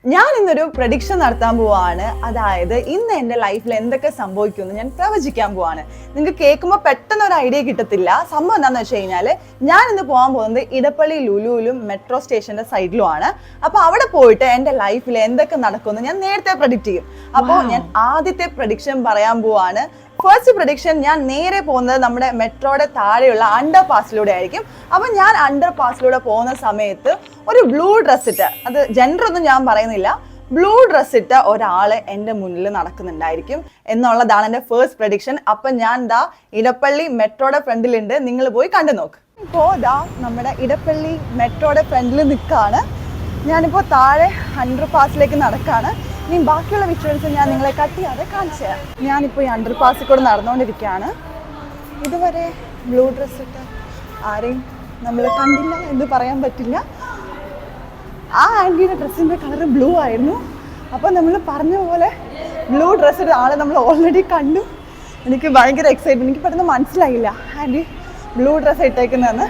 ഞാൻ ഇന്നൊരു പ്രഡിക്ഷൻ നടത്താൻ പോവാണ്. അതായത് ഇന്ന് എൻ്റെ ലൈഫിൽ എന്തൊക്കെ സംഭവിക്കുമെന്ന് ഞാൻ പ്രവചിക്കാൻ പോവാണ്. നിങ്ങൾക്ക് കേൾക്കുമ്പോൾ പെട്ടെന്ന് ഒരു ഐഡിയ കിട്ടത്തില്ല. സംഭവം എന്താണെന്ന് വെച്ച് കഴിഞ്ഞാൽ ഞാൻ ഇന്ന് പോകാൻ പോകുന്നത് ഇടപ്പള്ളി ലുലുവിലും മെട്രോ സ്റ്റേഷൻ്റെ സൈഡിലുമാണ്. അപ്പോൾ അവിടെ പോയിട്ട് എൻ്റെ ലൈഫിൽ എന്തൊക്കെ നടക്കുമെന്ന് ഞാൻ നേരത്തെ പ്രഡിക്റ്റ് ചെയ്യും. അപ്പോൾ ഞാൻ ആദ്യത്തെ പ്രഡിക്ഷൻ പറയാൻ പോവാണ്. ഫസ്റ്റ് പ്രഡിക്ഷൻ, ഞാൻ നേരെ പോകുന്നത് നമ്മുടെ മെട്രോയുടെ താഴെയുള്ള അണ്ടർ പാസിലൂടെ ആയിരിക്കും. അപ്പം ഞാൻ അണ്ടർ പാസിലൂടെ പോകുന്ന സമയത്ത് ഒരു ബ്ലൂ ഡ്രസ് ഇട്ട്, അത് ജെൻഡർ ഒന്നും ഞാൻ പറയുന്നില്ല, ബ്ലൂ ഡ്രസ് ഇട്ട ഒരാള് എൻ്റെ മുന്നിൽ നടക്കുന്നുണ്ടായിരിക്കും എന്നുള്ളതാണ് എൻ്റെ ഫസ്റ്റ് പ്രഡിക്ഷൻ. അപ്പം ഞാൻ ഇടപ്പള്ളി മെട്രോയുടെ ഫ്രണ്ടിലുണ്ട്, നിങ്ങൾ പോയി കണ്ടു നോക്ക്. ഇപ്പോൾ നമ്മുടെ ഇടപ്പള്ളി മെട്രോയുടെ ഫ്രണ്ടിൽ നിൽക്കുകയാണ്. ഞാനിപ്പോൾ താഴെ അണ്ടർ പാസിലേക്ക് നടക്കുകയാണ്. ഇനി ബാക്കിയുള്ള വിഷ്വൽസ് ഞാൻ നിങ്ങളെ കട്ട് ചെയ്യാതെ കാണിച്ചു തരാം. ഞാനിപ്പോൾ ഈ അണ്ടർ പാസിൽ കൂടെ നടന്നുകൊണ്ടിരിക്കുകയാണ്. ഇതുവരെ ബ്ലൂ ഡ്രസ് ഇട്ട ആരെയും നമ്മൾ കണ്ടില്ല എന്ന് പറയാൻ പറ്റില്ല. ആ ആൻറ്റിയുടെ ഡ്രസ്സിൻ്റെ കളർ ബ്ലൂ ആയിരുന്നു. അപ്പോൾ നമ്മൾ പറഞ്ഞ പോലെ ബ്ലൂ ഡ്രസ് ഇട്ട ആളെ നമ്മൾ ഓൾറെഡി കണ്ടു. എനിക്ക് ഭയങ്കര എക്സൈറ്റ്മെൻറ്റ്. എനിക്ക് പെട്ടെന്ന് മനസ്സിലായില്ല ആൻറ്റി ബ്ലൂ ഡ്രസ്സ് ഇട്ടേക്കുന്നതെന്ന്.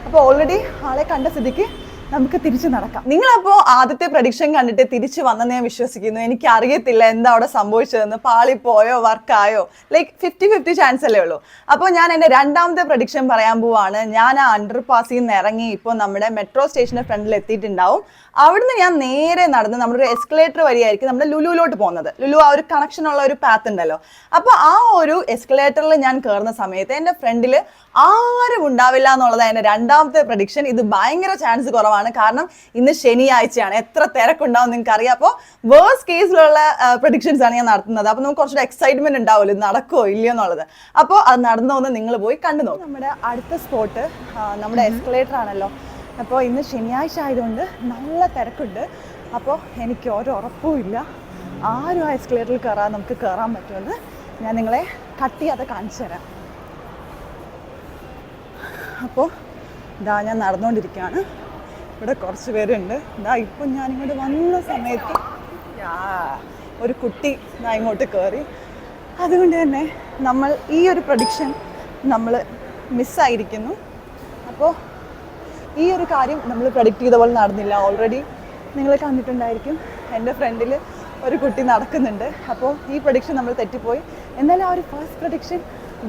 അപ്പോൾ ഓൾറെഡി ആളെ കണ്ട സ്ഥിതിക്ക് നമുക്ക് തിരിച്ചു നടക്കാം. നിങ്ങളപ്പോൾ ആദ്യത്തെ പ്രഡിക്ഷൻ കണ്ടിട്ട് തിരിച്ചു വന്നെന്ന് ഞാൻ വിശ്വസിക്കുന്നു. എനിക്ക് അറിയത്തില്ല എന്താ അവിടെ സംഭവിച്ചതെന്ന്, പാളിപ്പോയോ വർക്കായോ, ലൈക്ക് 50-50 ചാൻസ് അല്ലേ ഉള്ളൂ. അപ്പോൾ ഞാൻ എൻ്റെ രണ്ടാമത്തെ പ്രഡിക്ഷൻ പറയാൻ പോവാണ്. ഞാൻ ആ അണ്ടർ പാസിൽ നിന്ന് ഇറങ്ങി ഇപ്പോൾ നമ്മുടെ മെട്രോ സ്റ്റേഷൻ്റെ ഫ്രണ്ടിൽ എത്തിയിട്ടുണ്ടാവും. അവിടുന്ന് ഞാൻ നേരെ നടന്ന് നമ്മുടെ ഒരു എസ്കലേറ്റർ വഴിയായിരിക്കും നമ്മുടെ ലുലുവിലോട്ട് പോകുന്നത്. ലുലു ആ ഒരു കണക്ഷൻ ഉള്ള ഒരു പാത്ത് ഉണ്ടല്ലോ. അപ്പോൾ ആ ഒരു എസ്കലേറ്ററിൽ ഞാൻ കയറുന്ന സമയത്ത് എൻ്റെ ഫ്രണ്ടിൽ ആരും ഉണ്ടാവില്ല എന്നുള്ളതാണ് എൻ്റെ രണ്ടാമത്തെ പ്രഡിക്ഷൻ. ഇത് ഭയങ്കര ചാൻസ് കുറവാണ്, കാരണം ഇന്ന് ശനിയാഴ്ചയാണ്. എത്ര തിരക്കുണ്ടാവും നിങ്ങൾക്ക് അറിയാം. അപ്പോൾ വേഴ്സ്റ്റ് കേസിലുള്ള പ്രഡിക്ഷൻസ് ആണ് ഞാൻ നടത്തുന്നത്. അപ്പോൾ നമുക്ക് കുറച്ചുകൂടെ എക്സൈറ്റ്മെന്റ് ഉണ്ടാവുമല്ലോ, ഇത് നടക്കുമോ ഇല്ലയോ എന്നുള്ളത്. അപ്പോൾ അത് നടന്നോന്ന് നിങ്ങൾ പോയി കണ്ടു നോക്കും. നമ്മുടെ അടുത്ത സ്പോട്ട് നമ്മുടെ എസ്കലേറ്റർ ആണല്ലോ. അപ്പോൾ ഇന്ന് ശനിയാഴ്ച ആയതുകൊണ്ട് നല്ല തിരക്കുണ്ട്. അപ്പോൾ എനിക്ക് ഒരു ഉറപ്പും ഇല്ല ആരും ആ എസ്കലേറ്ററിൽ കയറാൻ നമുക്ക് കയറാൻ പറ്റുമെന്ന്. ഞാൻ നിങ്ങളെ കട്ട് ചെയ്യാതെ കാണിച്ചു തരാം. അപ്പോൾ ഞാൻ നടന്നുകൊണ്ടിരിക്കുകയാണ്. ഇവിടെ കുറച്ച് പേരുണ്ട്. ഇപ്പം ഞാനിങ്ങോട്ട് വന്ന സമയത്ത് ഒരു കുട്ടി ഇങ്ങോട്ട് കയറി. അതുകൊണ്ട് തന്നെ നമ്മൾ ഈ ഒരു പ്രഡിക്ഷൻ നമ്മൾ മിസ്സായിരിക്കുന്നു. അപ്പോൾ ഈ ഒരു കാര്യം നമ്മൾ പ്രഡിക്റ്റ് ചെയ്ത പോലെ നടന്നില്ല. ഓൾറെഡി നിങ്ങൾ കണ്ടിട്ടുണ്ടായിരിക്കും എൻ്റെ ഫ്രണ്ടിൽ ഒരു കുട്ടി നടക്കുന്നുണ്ട്. അപ്പോൾ ഈ പ്രഡിക്ഷൻ നമ്മൾ തെറ്റിപ്പോയി. എന്നാലും ആ ഒരു ഫസ്റ്റ് പ്രഡിക്ഷൻ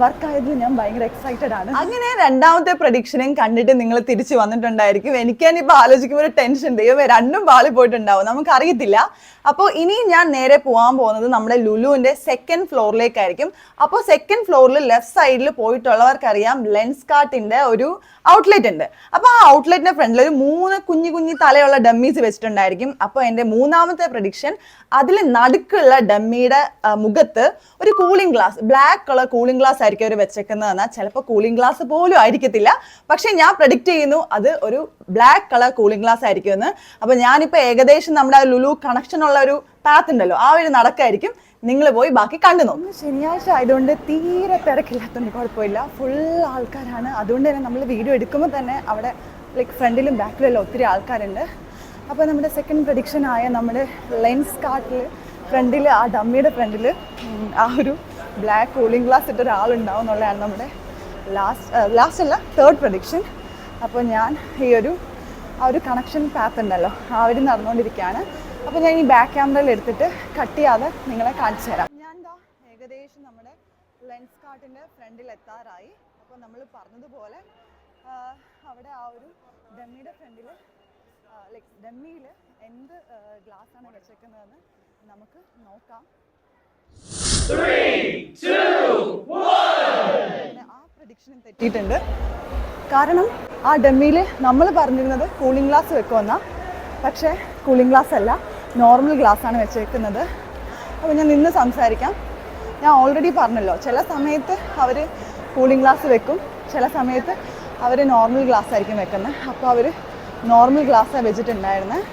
വർക്കായതിൽ ഞാൻ ഭയങ്കര എക്സൈറ്റഡ് ആണ്. അങ്ങനെ രണ്ടാമത്തെ പ്രഡിക്ഷനും കണ്ടിട്ട് നിങ്ങൾ തിരിച്ചു വന്നിട്ടുണ്ടായിരിക്കും. എനിക്ക് തന്നെ ഇപ്പോൾ ആലോചിക്കുമ്പോൾ ഒരു ടെൻഷൻ, ദൈവമേ രണ്ടും പാളി പോയിട്ടുണ്ടാവും, നമുക്കറിയത്തില്ല. അപ്പോൾ ഇനി ഞാൻ നേരെ പോകാൻ പോകുന്നത് നമ്മുടെ ലുലുവിൻ്റെ സെക്കൻഡ് ഫ്ലോറിലേക്കായിരിക്കും. അപ്പോൾ സെക്കൻഡ് ഫ്ലോറിൽ ലെഫ്റ്റ് സൈഡിൽ പോയിട്ടുള്ളവർക്കറിയാം ലെൻസ് കാർട്ടിൻ്റെ ഒരു ഔട്ട്ലെറ്റ് ഉണ്ട്. അപ്പോൾ ആ ഔട്ട്ലെറ്റിൻ്റെ ഫ്രണ്ടിൽ ഒരു 3 കുഞ്ഞു തലയുള്ള ഡമ്മീസ് വെച്ചിട്ടുണ്ടായിരിക്കും. അപ്പോൾ എൻ്റെ മൂന്നാമത്തെ പ്രഡിക്ഷൻ, അതിൽ നടുക്കുള്ള ഡമ്മിയുടെ മുഖത്ത് ഒരു cooling glass, black colour cooling glass ആയിരിക്കും അവർ വെച്ചേക്കുന്നതെന്നാൽ ചിലപ്പോൾ കൂളിംഗ് ഗ്ലാസ് പോലും ആയിരിക്കത്തില്ല. പക്ഷെ ഞാൻ പ്രഡിക്റ്റ് ചെയ്യുന്നു അത് ഒരു ബ്ലാക്ക് കളർ കൂളിംഗ് ഗ്ലാസ് ആയിരിക്കുമെന്ന്. അപ്പോൾ ഞാനിപ്പോൾ ഏകദേശം നമ്മുടെ ലുലു കണക്ഷൻ ഉള്ള ഒരു പാത്ത് ഉണ്ടല്ലോ, ആ ഒരു നടക്കായിരിക്കും. നിങ്ങൾ പോയി ബാക്കി കണ്ടു നോക്കും. ശനിയാഴ്ച ആയതുകൊണ്ട് തീരെ തിരക്കില്ലാത്തതുകൊണ്ട് കുഴപ്പമില്ല, ഫുൾ ആൾക്കാരാണ്. അതുകൊണ്ട് തന്നെ നമ്മൾ വീഡിയോ എടുക്കുമ്പോൾ തന്നെ അവിടെ ലൈക്ക് ഫ്രണ്ടിലും ബാക്കിലും എല്ലാം ഒത്തിരി ആൾക്കാരുണ്ട്. അപ്പോൾ നമ്മുടെ സെക്കൻഡ് പ്രഡിക്ഷനായ നമ്മുടെ ലെൻസ് കാർട്ടിൽ ഫ്രണ്ടിൽ ആ ഡമ്മിയുടെ ഫ്രണ്ടിൽ ആ ഒരു ബ്ലാക്ക് കൂളിംഗ് ഗ്ലാസ് ഇട്ട ഒരാളുണ്ടാവും എന്നുള്ളതാണ് നമ്മുടെ ലാസ്റ്റ് അല്ല തേർഡ് പ്രഡിക്ഷൻ. അപ്പോൾ ഞാൻ ആ ഒരു കണക്ഷൻ പാത്ത് ഉണ്ടല്ലോ ആ ഒരു നടന്നുകൊണ്ടിരിക്കുകയാണ്. അപ്പോൾ ഞാൻ ഈ ബാക്ക് ക്യാമറയിൽ എടുത്തിട്ട് കട്ട് ചെയ്യാതെ നിങ്ങളെ കാണിച്ചു തരാം. ഞാൻ ഏകദേശം നമ്മുടെ ലെൻസ് കാർട്ടിൻ്റെ ഫ്രണ്ടിൽ എത്താറായി. അപ്പോൾ നമ്മൾ പറഞ്ഞതുപോലെ അവിടെ ആ ഒരു ഡമ്മിയുടെ ഫ്രണ്ടിൽ ലൈക്ക് ഡമ്മിയിൽ എന്ത് ഗ്ലാസ്സാണ് വെച്ചേക്കുന്നതെന്ന് നമുക്ക് നോക്കാം. 3, 2, 1. ആ പ്രഡിക്ഷനും തെറ്റിയിട്ടുണ്ട്. കാരണം ആ ഡമ്മിയിൽ നമ്മൾ പറഞ്ഞിരുന്നത് കൂളിംഗ് ഗ്ലാസ് വെക്കുമെന്നാ, പക്ഷേ കൂളിംഗ് ഗ്ലാസ് അല്ല, നോർമൽ ഗ്ലാസ്സാണ് വെച്ചേക്കുന്നത്. അപ്പോൾ ഞാൻ നിന്ന് സംസാരിക്കാം. ഞാൻ ഓൾറെഡി പറഞ്ഞല്ലോ, ചില സമയത്ത് അവർ കൂളിംഗ് ഗ്ലാസ് വെക്കും, ചില സമയത്ത് അവർ നോർമൽ ഗ്ലാസ് ആയിരിക്കും വെക്കുന്നത്. അപ്പോൾ അവർ നോർമൽ ഗ്ലാസ്സാണ് വെച്ചിട്ടുണ്ടായിരുന്നത്.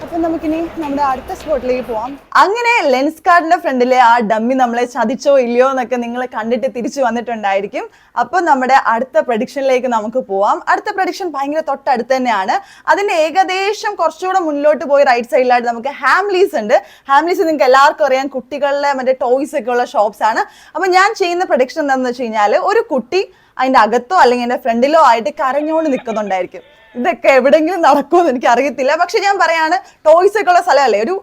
അപ്പം നമുക്കിനി നമ്മുടെ അടുത്ത സ്പോട്ടിലേക്ക് പോവാം. അങ്ങനെ ലെൻസ് കാർഡിൻ്റെ ഫ്രണ്ടിലെ ആ ഡമ്മി നമ്മളെ ചതിച്ചോ ഇല്ലയോ എന്നൊക്കെ നിങ്ങൾ കണ്ടിട്ട് തിരിച്ചു വന്നിട്ടുണ്ടായിരിക്കും. അപ്പോൾ നമ്മുടെ അടുത്ത പ്രഡിക്ഷനിലേക്ക് നമുക്ക് പോവാം. അടുത്ത പ്രഡിക്ഷൻ ഭയങ്കര തൊട്ടടുത്ത് തന്നെയാണ്. അതിൻ്റെ ഏകദേശം കുറച്ചുകൂടെ മുന്നിലോട്ട് പോയി റൈറ്റ് സൈഡിലായിട്ട് നമുക്ക് ഹാംലീസ് ഉണ്ട്. ഹാംലീസ് നിങ്ങൾക്ക് എല്ലാവർക്കും അറിയാം, കുട്ടികളുടെ മറ്റേ ടോയ്സ് ഒക്കെ ഉള്ള ഷോപ്സ് ആണ്. അപ്പോൾ ഞാൻ ചെയ്യുന്ന പ്രഡിക്ഷൻ എന്താണെന്ന് വെച്ച് കഴിഞ്ഞാൽ, ഒരു കുട്ടി അതിൻ്റെ അകത്തോ അല്ലെങ്കിൽ എൻ്റെ ഫ്രണ്ടിലോ ആയിട്ട് കരഞ്ഞുകൊണ്ട് നിൽക്കുന്നുണ്ടായിരിക്കും. ഇതൊക്കെ എവിടെയെങ്കിലും നടക്കുമെന്ന് എനിക്ക് അറിയത്തില്ല. പക്ഷെ ഞാൻ പറയാണ്, ടോയ്സ് ഒക്കെ ഉള്ള സ്ഥലമല്ലേ, ഒരു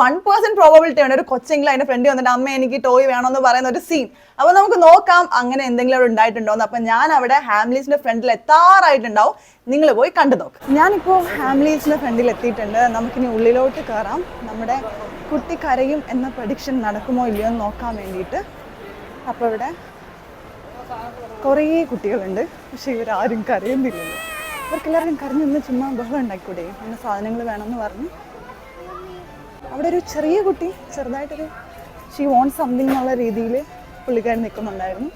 1% പ്രോബബിലിറ്റി ആണ് ഒരു കൊച്ചെങ്കിലും അതിന്റെ ഫ്രണ്ട് വന്നിട്ട് അമ്മ എനിക്ക് ടോയ് വേണമെന്ന് പറയുന്ന ഒരു സീൻ. അപ്പൊ നമുക്ക് നോക്കാം അങ്ങനെ എന്തെങ്കിലും അവിടെ ഉണ്ടായിട്ടുണ്ടോന്ന്. അപ്പൊ ഞാൻ അവിടെ ഹാംലീസിന്റെ ഫ്രണ്ടിൽ എത്താറായിട്ടുണ്ടാവും, നിങ്ങൾ പോയി കണ്ടു നോക്ക്. ഞാനിപ്പോ ഹാംലീസിന്റെ ഫ്രണ്ടിൽ എത്തിയിട്ടുണ്ട്. നമുക്കിനി ഉള്ളിലോട്ട് കയറാം. നമ്മുടെ കുട്ടി കരയും എന്ന പ്രഡിക്ഷൻ നടക്കുമോ ഇല്ലയോ എന്ന് നോക്കാൻ വേണ്ടിയിട്ട്. അപ്പോൾ ഇവിടെ കുറേ കുട്ടികളുണ്ട്, പക്ഷെ ഇവരാരും കരയുന്നില്ലല്ലോ. ഇവർക്കെല്ലാവരും കരഞ്ഞൊന്ന് ചുമ്മാ ബഹളം ഉണ്ടാക്കിക്കൂടെ, അങ്ങനെ സാധനങ്ങൾ വേണമെന്ന് പറഞ്ഞു. അവിടെ ഒരു ചെറിയ കുട്ടി ചെറുതായിട്ടൊരു ഷീ വോണ്ട് സംതിങ് എന്നുള്ള രീതിയിൽ പുള്ളിക്കാരൻ നിൽക്കുന്നുണ്ടായിരുന്നു.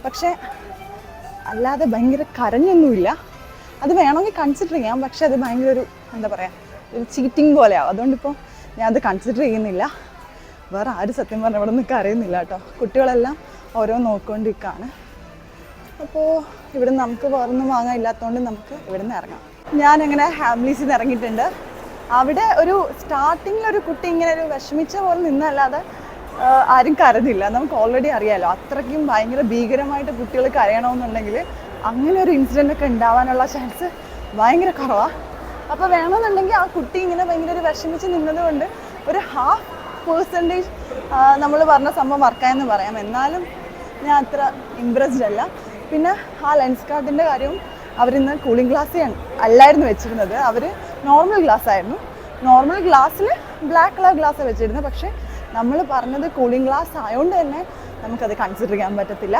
പക്ഷേ അല്ലാതെ ഭയങ്കര കരഞ്ഞൊന്നുമില്ല. അത് വേണമെങ്കിൽ കൺസിഡർ ചെയ്യാം, പക്ഷെ അത് ഭയങ്കര എന്താ പറയുക, ഒരു ചീറ്റിംഗ് പോലെയാവും. അതുകൊണ്ടിപ്പോൾ ഞാൻ അത് കൺസിഡർ ചെയ്യുന്നില്ല. വേറെ ആരും സത്യം പറഞ്ഞാൽ ഇവിടെ നിന്ന് കരയുന്നില്ല കേട്ടോ. കുട്ടികളെല്ലാം ഓരോ നോക്കിക്കൊണ്ടിരിക്കുകയാണ്. അപ്പോൾ ഇവിടെ നമുക്ക് വേറൊന്നും വാങ്ങാൻ ഇല്ലാത്തതുകൊണ്ട് നമുക്ക് ഇവിടെ നിന്ന് ഇറങ്ങാം. ഞാനങ്ങനെ ഹാംലീസിൽ നിന്ന് ഇറങ്ങിയിട്ടുണ്ട്. അവിടെ ഒരു സ്റ്റാർട്ടിങ്ങിലൊരു കുട്ടി ഇങ്ങനെ ഒരു വിഷമിച്ച പോലെ നിന്നല്ലാതെ ആരും കരഞ്ഞില്ല. നമുക്ക് ഓൾറെഡി അറിയാമല്ലോ, അത്രയ്ക്കും ഭയങ്കര ഭീകരമായിട്ട് കുട്ടികൾ കരയണമെന്നുണ്ടെങ്കിൽ അങ്ങനെ ഒരു ഇൻസിഡൻ്റ് ഒക്കെ ഉണ്ടാവാനുള്ള ചാൻസ് ഭയങ്കര കുറവാണ്. അപ്പോൾ വേണമെന്നുണ്ടെങ്കിൽ ആ കുട്ടി ഇങ്ങനെ ഭയങ്കര ഒരു വിഷമിച്ച് നിന്നതുകൊണ്ട് ഒരു 0.5% നമ്മൾ പറഞ്ഞ സംഭവം വർക്കായെന്ന് പറയാം. എന്നാലും ഞാൻ അത്ര ഇമ്പ്രസ്ഡ് അല്ല. പിന്നെ ആ ലെൻസ് കാർഡിൻ്റെ കാര്യവും അവരിന്ന് കൂളിംഗ് ഗ്ലാസ് അല്ലായിരുന്നു വെച്ചിരുന്നത്, അവർ നോർമൽ ഗ്ലാസ് ആയിരുന്നു. നോർമൽ ഗ്ലാസ്സിൽ ബ്ലാക്ക് കളർ ഗ്ലാസ് വെച്ചിരുന്നത്. പക്ഷേ നമ്മൾ പറഞ്ഞത് കൂളിംഗ് ഗ്ലാസ് ആയതുകൊണ്ട് തന്നെ നമുക്കത് കൺസിഡർ ചെയ്യാൻ പറ്റത്തില്ല.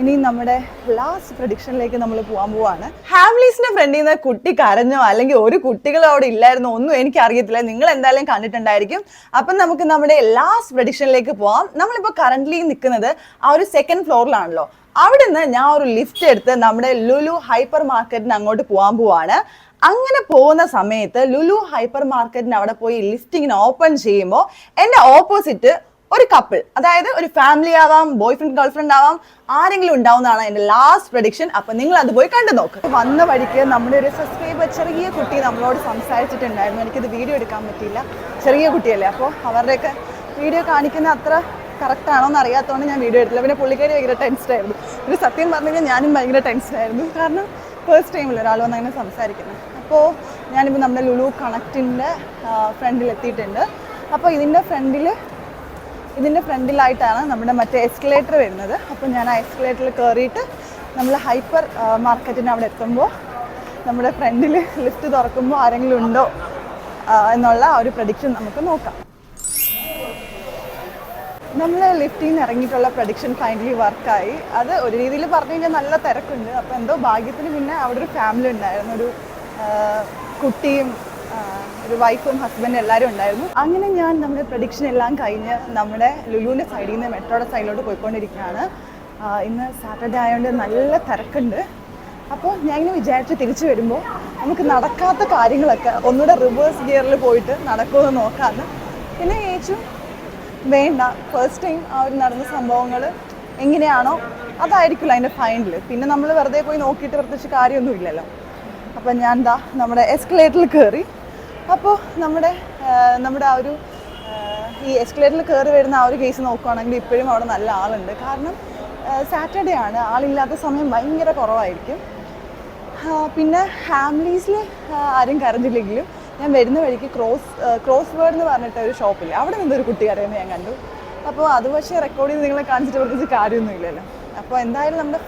ഇനി നമ്മുടെ ലാസ്റ്റ് പ്രഡിക്ഷനിലേക്ക് നമ്മൾ പോകാൻ പോവാണ്. ഹാംലീസിന്റെ ഫ്രണ്ടിൽ നിന്ന് കുട്ടി കരഞ്ഞോ അല്ലെങ്കിൽ ഒരു കുട്ടികൾ അവിടെ ഇല്ലായിരുന്നോ ഒന്നും എനിക്ക് അറിയത്തില്ല. നിങ്ങൾ എന്തായാലും കണ്ടിട്ടുണ്ടായിരിക്കും. അപ്പം നമുക്ക് നമ്മുടെ ലാസ്റ്റ് പ്രഡിക്ഷനിലേക്ക് പോവാം. നമ്മളിപ്പോൾ കറന്റ്ലി നിൽക്കുന്നത് ആ ഒരു 2nd ഫ്ലോറിലാണല്ലോ. അവിടെ നിന്ന് ഞാൻ ഒരു ലിഫ്റ്റ് എടുത്ത് നമ്മുടെ ലുലു ഹൈപ്പർ മാർക്കറ്റിന് അങ്ങോട്ട് പോകാൻ പോവാണ്. അങ്ങനെ പോകുന്ന സമയത്ത് ലുലു ഹൈപ്പർ മാർക്കറ്റിന് അവിടെ പോയി ലിഫ്റ്റ് ഇങ്ങനെ ഓപ്പൺ ചെയ്യുമ്പോൾ എൻ്റെ ഓപ്പോസിറ്റ് ഒരു കപ്പിൾ, അതായത് ഒരു ഫാമിലി ആവാം, ബോയ് ഫ്രണ്ട് ഗേൾ ഫ്രണ്ട് ആവാം, ആരെങ്കിലും ഉണ്ടാവുന്നതാണ് എൻ്റെ ലാസ്റ്റ് പ്രഡിക്ഷൻ. അപ്പം നിങ്ങൾ അത് പോയി കണ്ടു നോക്ക്. വന്ന വഴിക്ക് നമ്മുടെ ഒരു സബ്സ്ക്രൈബർ ചെറിയ കുട്ടി നമ്മളോട് സംസാരിച്ചിട്ടുണ്ടായിരുന്നു. എനിക്കിത് വീഡിയോ എടുക്കാൻ പറ്റിയില്ല, ചെറിയ കുട്ടിയല്ലേ. അപ്പോൾ അവരുടെയൊക്കെ വീഡിയോ കാണിക്കുന്ന അത്ര കറക്റ്റ് ആണോ എന്ന് അറിയാത്തതുകൊണ്ട് ഞാൻ വീഡിയോ എടുത്തില്ല. പിന്നെ പുള്ളിക്കാരി ഭയങ്കര ടെൻസ്ഡ് ആയിരുന്നു. ഒരു സത്യം പറഞ്ഞു കഴിഞ്ഞാൽ ഞാനും ഭയങ്കര ടെൻസ്ഡ് ആയിരുന്നു. കാരണം ഫസ്റ്റ് ടൈമിൽ ഒരാൾ വന്ന് അങ്ങനെ സംസാരിക്കുന്നത്. അപ്പോൾ ഞാനിപ്പോൾ നമ്മുടെ ലുലു കണക്റ്റിൻ്റെ ഫ്രണ്ടിൽ എത്തിയിട്ടുണ്ട്. അപ്പോൾ ഇതിൻ്റെ ഫ്രണ്ടിലായിട്ടാണ് നമ്മുടെ മറ്റേ എസ്കലേറ്റർ വരുന്നത്. അപ്പോൾ ഞാൻ ആ എസ്കലേറ്ററിൽ കയറിയിട്ട് നമ്മൾ ഹൈപ്പർ മാർക്കറ്റിന് അവിടെ എത്തുമ്പോൾ നമ്മുടെ ഫ്രണ്ടിൽ ലിഫ്റ്റ് തുറക്കുമ്പോൾ ആരെങ്കിലും ഉണ്ടോ എന്നുള്ള ആ ഒരു പ്രഡിക്ഷൻ നമുക്ക് നോക്കാം. നമ്മൾ ലിഫ്റ്റിൽ നിന്ന് ഇറങ്ങിയിട്ടുള്ള പ്രഡിക്ഷൻ ഫൈനലി വർക്കായി. അത് ഒരു രീതിയിൽ പറഞ്ഞു കഴിഞ്ഞാൽ നല്ല തിരക്കുണ്ട്. അപ്പോൾ എന്തോ ഭാഗ്യത്തിന് പിന്നെ അവിടെ ഒരു ഫാമിലി ഉണ്ടായിരുന്നു, ഒരു കുട്ടിയും ഒരു വൈഫും ഹസ്ബൻഡും എല്ലാവരും ഉണ്ടായിരുന്നു. അങ്ങനെ ഞാൻ നമ്മുടെ പ്രഡിക്ഷൻ എല്ലാം കഴിഞ്ഞ് നമ്മുടെ ലുലുവിൻ്റെ സൈഡിൽ നിന്ന് മെട്രോയുടെ സൈഡിലോട്ട് പോയിക്കൊണ്ടിരിക്കുകയാണ്. ഇന്ന് സാറ്റർഡേ ആയതുകൊണ്ട് നല്ല തിരക്കുണ്ട്. അപ്പോൾ ഞാൻ ഇങ്ങനെ വിചാരിച്ച് തിരിച്ചു വരുമ്പോൾ നമുക്ക് നടക്കാത്ത കാര്യങ്ങളൊക്കെ ഒന്നുകൂടെ റിവേഴ്സ് ഗിയറിൽ പോയിട്ട് നടക്കുമെന്ന് നോക്കാമെന്ന്. പിന്നെ ചോദിച്ചു വേണ്ട, ഫസ്റ്റ് ടൈം ആ ഒരു നടന്ന സംഭവങ്ങൾ എങ്ങനെയാണോ അതായിരിക്കില്ല അതിൻ്റെ ഫൈനൽ. പിന്നെ നമ്മൾ വെറുതെ പോയി നോക്കിയിട്ട് പ്രത്യേകിച്ച് കാര്യമൊന്നുമില്ലല്ലോ. അപ്പം ഞാൻ നമ്മുടെ എസ്കലേറ്ററിൽ കയറി. അപ്പോൾ നമ്മുടെ ആ ഒരു ഈ എസ്കലേറ്ററിൽ കയറി വരുന്ന ആ ഒരു കേസ് നോക്കുകയാണെങ്കിൽ ഇപ്പോഴും അവിടെ നല്ല ആളുണ്ട്. കാരണം സാറ്റർഡേ ആണ്, ആളില്ലാത്ത സമയം ഭയങ്കര കുറവായിരിക്കും. പിന്നെ ഹാംലീസിൽ ആരും കരഞ്ഞില്ലെങ്കിലും ഞാൻ വരുന്ന വഴിക്ക് ക്രോസ് വേർഡ് എന്ന് പറഞ്ഞിട്ട് ഒരു ഷോപ്പില്ല, അവിടെ നിന്നൊരു കുട്ടി കരയുന്നത് ഞാൻ കണ്ടു. അപ്പോൾ അത് പക്ഷേ റെക്കോർഡ് ചെയ്ത് നിങ്ങളെ കാണിച്ചിട്ട് പ്രത്യേകിച്ച് കാര്യമൊന്നുമില്ലല്ലോ. അപ്പോൾ എന്തായാലും നമ്മുടെ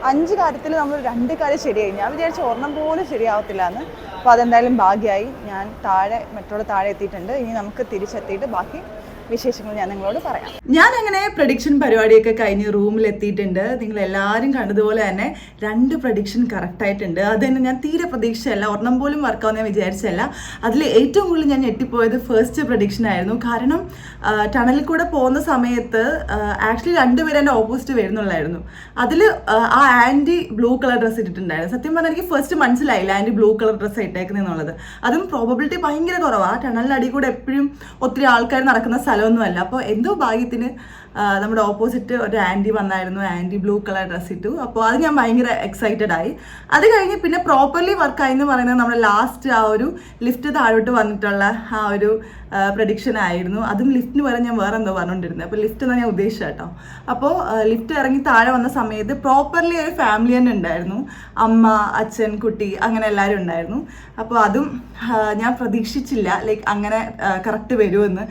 5 കാര്യത്തിൽ നമ്മൾ 2 കാര്യം ശരിയായി. ഞാൻ വിചാരിച്ച ഒരെണ്ണം പോലും ശരിയാവത്തില്ല എന്ന്. അപ്പോൾ അതെന്തായാലും ഭാഗ്യമായി. ഞാൻ മെട്രോയുടെ താഴെ എത്തിയിട്ടുണ്ട്. ഇനി നമുക്ക് തിരിച്ചെത്തിയിട്ട് ബാക്കി വിശേഷങ്ങൾ ഞാൻ നിങ്ങളോട് പറയാം. ഞാൻ അങ്ങനെ പ്രഡിക്ഷൻ പരിപാടിയൊക്കെ കഴിഞ്ഞ് റൂമിൽ എത്തിയിട്ടുണ്ട്. നിങ്ങൾ എല്ലാവരും കണ്ടതുപോലെ തന്നെ 2 പ്രഡിക്ഷൻ കറക്റ്റായിട്ടുണ്ട്. അത് തന്നെ ഞാൻ തീരെ പ്രതീക്ഷിച്ചല്ല, ഒരെണ്ണം പോലും വർക്കാവുന്ന ഞാൻ വിചാരിച്ചല്ല. അതിൽ ഏറ്റവും കൂടുതൽ ഞാൻ ഞെട്ടിപ്പോയത് ഫസ്റ്റ് പ്രഡിക്ഷൻ ആയിരുന്നു. കാരണം ടണലിൽ കൂടെ പോകുന്ന സമയത്ത് ആക്ച്വലി 2 പേര് എൻ്റെ ഓപ്പോസിറ്റ് വരുന്നുള്ളായിരുന്നു. അതിൽ ആ ആൻറ്റി ബ്ലൂ കളർ ഡ്രസ്സ് ഇട്ടിട്ടുണ്ടായിരുന്നു. സത്യം പറഞ്ഞാൽ എനിക്ക് ഫസ്റ്റ് മനസ്സിലായില്ല ആൻറ്റി ബ്ലൂ കളർ ഡ്രസ്സ് ഇട്ടേക്കുന്നതെന്നുള്ളത്. അതും പ്രോബബിലിറ്റി ഭയങ്കര കുറവാണ്. ടണലിനടി കൂടെ എപ്പോഴും ഒത്തിരി ആൾക്കാർ നടക്കുന്ന സ്ഥലമൊന്നുമല്ല. അപ്പോൾ എന്തോ ഭാഗ്യത്തിന് നമ്മുടെ ഓപ്പോസിറ്റ് ഒരു ആൻറ്റി വന്നായിരുന്നു. ആൻറ്റി ബ്ലൂ കളർ ഡ്രസ്സ് ഇട്ടു. അപ്പോൾ അത് ഞാൻ ഭയങ്കര എക്സൈറ്റഡ് ആയി. അത് കഴിഞ്ഞ് പിന്നെ പ്രോപ്പർലി വർക്കായി എന്ന് പറയുന്നത് നമ്മുടെ ലാസ്റ്റ് ആ ഒരു ലിഫ്റ്റ് താഴോട്ട് വന്നിട്ടുള്ള ആ ഒരു പ്രഡിക്ഷൻ ആയിരുന്നു. അതും ലിഫ്റ്റിന് പകരം ഞാൻ വേറെ എന്തോ പറഞ്ഞുകൊണ്ടിരുന്നത്. അപ്പോൾ ലിഫ്റ്റ് എന്നാണ് ഞാൻ ഉദ്ദേശിച്ചത് കേട്ടോ. അപ്പോൾ ലിഫ്റ്റ് ഇറങ്ങി താഴെ വന്ന സമയത്ത് പ്രോപ്പർലി ഒരു ഫാമിലി തന്നെ ഉണ്ടായിരുന്നു. അമ്മ, അച്ഛൻ, കുട്ടി, അങ്ങനെ എല്ലാവരും ഉണ്ടായിരുന്നു. അപ്പോൾ അതും ഞാൻ പ്രതീക്ഷിച്ചില്ല ലൈക്ക് അങ്ങനെ കറക്റ്റ് വരുമെന്ന്.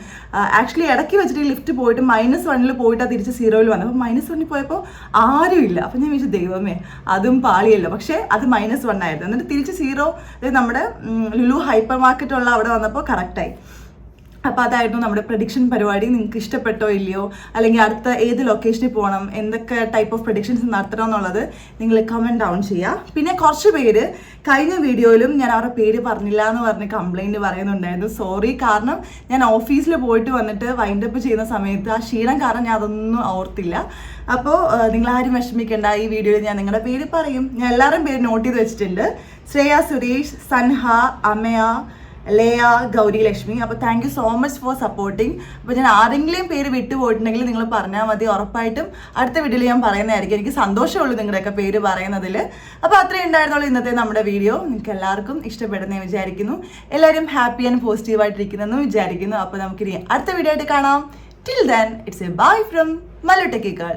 ആക്ച്വലി ഇടയ്ക്ക് വെച്ചിട്ട് ലിഫ്റ്റ് പോയിട്ട് -1 പോയിട്ട് അത് തിരിച്ച് 0 വന്നു. അപ്പോൾ -1 പോയപ്പോൾ ആരുമില്ല. അപ്പോൾ ഞാൻ വിചാരിച്ചു ദൈവമേ അതും പാളിയല്ലോ. പക്ഷേ അത് -1 ആയിരുന്നു. എന്നിട്ട് തിരിച്ച് 0 നമ്മുടെ ലുലു ഹൈപ്പർ മാർക്കറ്റുള്ള അവിടെ വന്നപ്പോൾ കറക്റ്റായി. അപ്പോൾ അതായിരുന്നു നമ്മുടെ പ്രഡിക്ഷൻ പരിപാടി. നിങ്ങൾക്ക് ഇഷ്ടപ്പെട്ടോ ഇല്ലയോ, അല്ലെങ്കിൽ അടുത്ത ഏത് ലൊക്കേഷനിൽ പോകണം, എന്തൊക്കെ ടൈപ്പ് ഓഫ് പ്രഡിക്ഷൻസ് നടത്തണം എന്നുള്ളത് നിങ്ങൾ കമൻറ്റ് ഡൗൺ ചെയ്യുക. പിന്നെ കുറച്ച് പേര് കഴിഞ്ഞ വീഡിയോയിലും ഞാൻ അവരുടെ പേര് പറഞ്ഞില്ല എന്ന് പറഞ്ഞ് കംപ്ലൈൻറ്റ് പറയുന്നുണ്ടായിരുന്നു. സോറി, കാരണം ഞാൻ ഓഫീസിൽ പോയിട്ട് വന്നിട്ട് വൈൻഡപ്പ് ചെയ്യുന്ന സമയത്ത് ആ ക്ഷീണം കാരണം ഞാൻ അതൊന്നും ഓർത്തില്ല. അപ്പോൾ നിങ്ങളാരും വിഷമിക്കേണ്ട, ഈ വീഡിയോയിൽ ഞാൻ നിങ്ങളുടെ പേര് പറയും. ഞാൻ എല്ലാവരുടെയും പേര് നോട്ട് ചെയ്ത് വെച്ചിട്ടുണ്ട്. ശ്രേയ സുരേഷ്, സൻഹ, അമയ, ലേയ, ഗൗരി ലക്ഷ്മി. അപ്പോൾ thank you so much for supporting. അപ്പോൾ ഞാൻ ആരെങ്കിലും പേര് വിട്ടുപോയിട്ടുണ്ടെങ്കിൽ നിങ്ങൾ പറഞ്ഞാൽ മതി, ഉറപ്പായിട്ടും അടുത്ത വീഡിയോയിൽ ഞാൻ പറയുന്നതായിരിക്കും. എനിക്ക് സന്തോഷമുള്ളൂ നിങ്ങളുടെയൊക്കെ പേര് പറയുന്നതിൽ. അപ്പോൾ അത്രയും ഉണ്ടായിരുന്നുള്ളൂ ഇന്നത്തെ നമ്മുടെ വീഡിയോ. നിങ്ങൾക്ക് എല്ലാവർക്കും ഇഷ്ടപ്പെടുന്നതെന്ന് വിചാരിക്കുന്നു. എല്ലാവരും ഹാപ്പി ആൻഡ് പോസിറ്റീവായിട്ടിരിക്കുന്നെന്ന് വിചാരിക്കുന്നു. അപ്പോൾ നമുക്കിനി അടുത്ത വീഡിയോ ആയിട്ട് കാണാം. Till then it's A bye from Mallu techie girl.